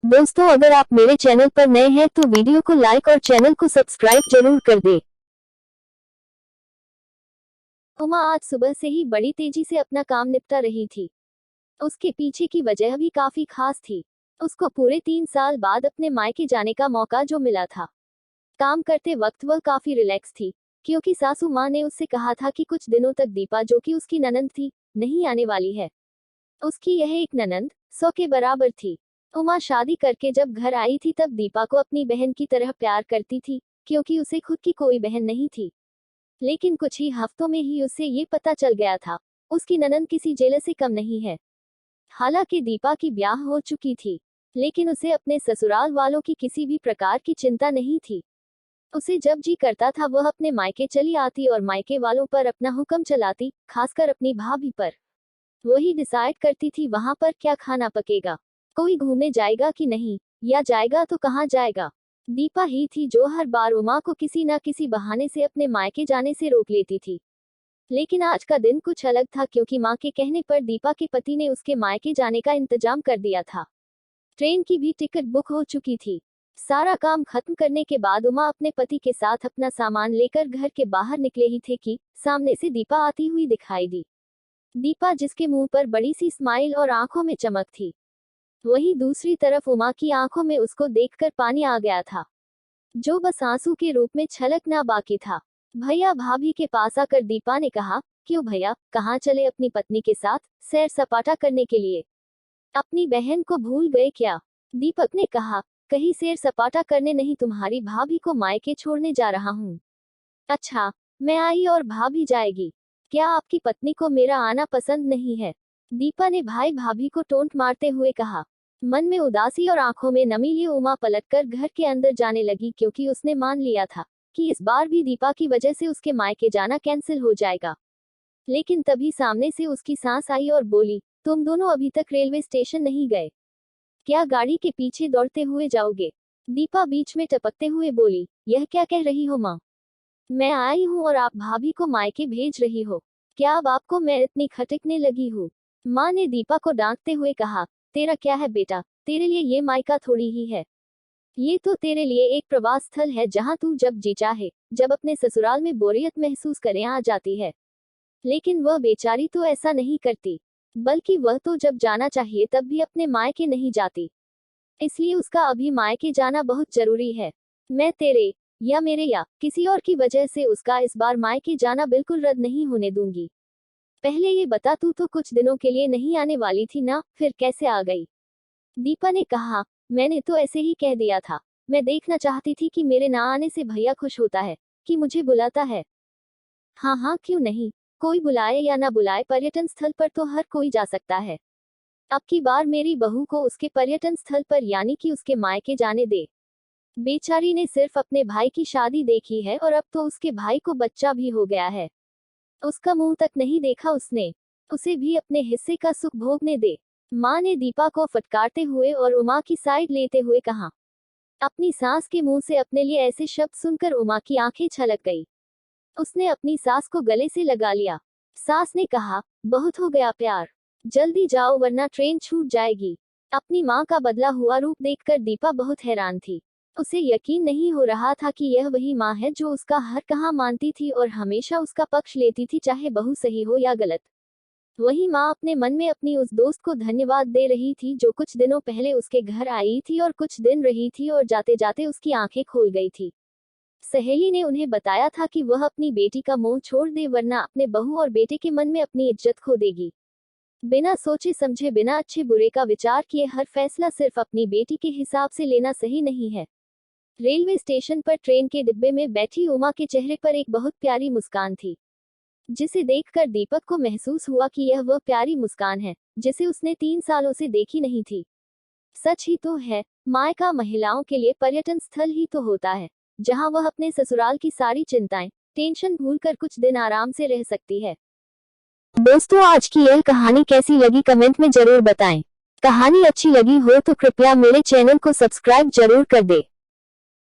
दोस्तों, अगर आप मेरे चैनल पर नए हैं तो वीडियो को लाइक और चैनल को सब्सक्राइब जरूर कर दे। उमा आज सुबह से ही बड़ी तेजी से अपना काम निपटा रही थी। उसके पीछे की वजह भी काफी खास थी। उसको पूरे 3 साल बाद अपने मायके जाने का मौका जो मिला था। काम करते वक्त वह काफी रिलैक्स थी, क्योंकि सासू माँ ने उससे कहा था कि कुछ दिनों तक दीपा, जो कि उसकी ननंद थी, नहीं आने वाली है। उसकी यह एक ननंद 100 के बराबर थी। उमा शादी करके जब घर आई थी तब दीपा को अपनी बहन की तरह प्यार करती थी, क्योंकि उसे खुद की कोई बहन नहीं थी। लेकिन कुछ ही हफ्तों में ही उसे ये पता चल गया था, उसकी ननंद किसी जेलर से कम नहीं है। हालांकि दीपा की ब्याह हो चुकी थी, लेकिन उसे अपने ससुराल वालों की किसी भी प्रकार की चिंता नहीं थी। उसे जब जी करता था वह अपने मायके चली आती और मायके वालों पर अपना हुक्म चलाती, खासकर अपनी भाभी पर। वही डिसाइड करती थी वहां पर क्या खाना पकेगा, कोई घूमने जाएगा कि नहीं, या जाएगा तो कहाँ जाएगा। दीपा ही थी जो हर बार उमा को किसी न किसी बहाने से अपने मायके जाने से रोक लेती थी। लेकिन आज का दिन कुछ अलग था, क्योंकि माँ के कहने पर दीपा के पति ने उसके मायके जाने का इंतजाम कर दिया था। ट्रेन की भी टिकट बुक हो चुकी थी। सारा काम खत्म करने के बाद उमा अपने पति के साथ अपना सामान लेकर घर के बाहर निकले ही थे कि सामने से दीपा आती हुई दिखाई दी। दीपा जिसके मुंह पर बड़ी सी स्माइल और आंखों में चमक थी। वहीं दूसरी तरफ उमा की आंखों में उसको देखकर पानी आ गया था, जो बस आंसू के रूप में छलकना बाकी था। भैया भाभी के पास आकर दीपा ने कहा, क्यों भैया, कहाँ चले अपनी पत्नी के साथ सैर सपाटा करने के लिए? अपनी बहन को भूल गए क्या? दीपक ने कहा, कहीं सैर सपाटा करने नहीं, तुम्हारी भाभी को मायके छोड़ने जा रहा हूँ। अच्छा, मैं आई और भाभी जाएगी? क्या आपकी पत्नी को मेरा आना पसंद नहीं है? दीपा ने भाई भाभी को टोंट मारते हुए कहा। मन में उदासी और आंखों में नमी लिए उमा पलटकर घर के अंदर जाने लगी, क्योंकि उसने मान लिया था कि इस बार भी दीपा की वजह से उसके मायके जाना कैंसिल हो जाएगा। लेकिन तभी सामने से उसकी सांस आई और बोली, तुम दोनों अभी तक रेलवे स्टेशन नहीं गए क्या? गाड़ी के पीछे दौड़ते हुए जाओगे? दीपा बीच में टपकते हुए बोली, यह क्या कह रही हो माँ? मैं आई हूँ और आप भाभी को मायके भेज रही हो? क्या अब आपको मैं इतनी खटकने लगी हूँ? माँ ने दीपा को डांटते हुए कहा, तेरा क्या है बेटा, तेरे लिए ये मायका थोड़ी ही है। ये तो तेरे लिए एक प्रवास स्थल है, जहाँ तू जब जी चाहे, जब अपने ससुराल में बोरियत महसूस करे आ जाती है। लेकिन वह बेचारी तो ऐसा नहीं करती, बल्कि वह तो जब जाना चाहिए तब भी अपने मायके नहीं जाती। इसलिए उसका अभी मायके जाना बहुत जरूरी है। मैं तेरे या मेरे या किसी और की वजह से उसका इस बार मायके जाना बिल्कुल रद्द नहीं होने दूंगी। पहले ये बता, तू तो कुछ दिनों के लिए नहीं आने वाली थी ना, फिर कैसे आ गई? दीपा ने कहा, मैंने तो ऐसे ही कह दिया था। मैं देखना चाहती थी कि मेरे ना आने से भैया खुश होता है, कि मुझे बुलाता है। हाँ हाँ, क्यों नहीं, कोई बुलाए या ना बुलाए, पर्यटन स्थल पर तो हर कोई जा सकता है। अब की बार मेरी बहू को उसके पर्यटन स्थल पर, यानी कि उसके मायके जाने दे। बेचारी ने सिर्फ अपने भाई की शादी देखी है और अब तो उसके भाई को बच्चा भी हो गया है। उसका मुंह तक नहीं देखा उसने। उसे भी अपने हिस्से का सुख भोगने दे। माँ ने दीपा को फटकारते हुए और उमा की साइड लेते हुए कहा। अपनी सास के मुंह से अपने लिए ऐसे शब्द सुनकर उमा की आंखें छलक गई। उसने अपनी सास को गले से लगा लिया। सास ने कहा, बहुत हो गया प्यार, जल्दी जाओ वरना ट्रेन छूट जाएगी। अपनी माँ का बदला हुआ रूप देखकर दीपा बहुत हैरान थी। उसे यकीन नहीं हो रहा था कि यह वही माँ है जो उसका हर कहा मानती थी और हमेशा उसका पक्ष लेती थी, चाहे बहू सही हो या गलत। वही माँ अपने मन में अपनी उस दोस्त को धन्यवाद दे रही थी जो कुछ दिनों पहले उसके घर आई थी और कुछ दिन रही थी और जाते जाते उसकी आंखें खोल गई थी। सहेली ने उन्हें बताया था कि वह अपनी बेटी का मोह छोड़ दे, वरना अपने बहू और बेटे के मन में अपनी इज्जत खो देगी। बिना सोचे समझे, बिना अच्छे बुरे का विचार किए हर फैसला सिर्फ अपनी बेटी के हिसाब से लेना सही नहीं है। रेलवे स्टेशन पर ट्रेन के डिब्बे में बैठी उमा के चेहरे पर एक बहुत प्यारी मुस्कान थी, जिसे देखकर दीपक को महसूस हुआ कि यह वह प्यारी मुस्कान है जिसे उसने 3 सालों से देखी नहीं थी। सच ही तो है, मायका महिलाओं के लिए पर्यटन स्थल ही तो होता है, जहां वह अपने ससुराल की सारी चिंताएं, टेंशन भूलकर कुछ दिन आराम से रह सकती है। दोस्तों, आज की यह कहानी कैसी लगी कमेंट में जरूर बताएं। कहानी अच्छी लगी हो तो कृपया मेरे चैनल को सब्सक्राइब जरूर कर दे।